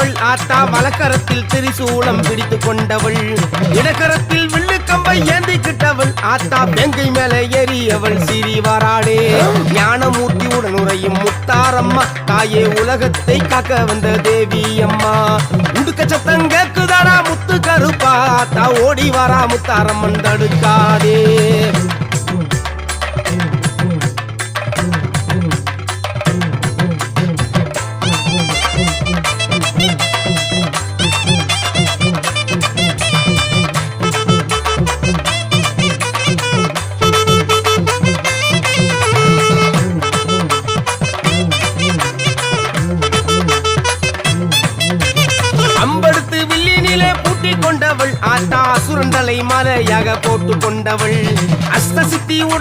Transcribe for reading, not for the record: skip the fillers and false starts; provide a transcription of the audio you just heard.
கொண்டவள் ஆத்தா வலக்கரத்தில் திரிசூலம் பிடித்து கொண்டவள் இடக்கரத்தில் வில்லுக்கம்பை ஏந்திக்கிட்டவள் ஆத்தா வெங்கை மேல ஏறியவள் சிறி வாராடே ஞானமூர்த்தி உடனுரையும் முத்தாரம்மா தாயே உலகத்தை காக்க வந்த தேவி அம்மா உடுக்க சத்தம் கேக்குதாடா முத்து கருப்பா ஆத்தா ஓடி வாரா முத்தாரம்மன் தடுக்காதே அம்படுத்து வில்லினிலே பூட்டி கொண்டவள் ஆத்தா அசுரந்தலை மலையாக போட்டு கொண்டவள் அஸ்த சித்தி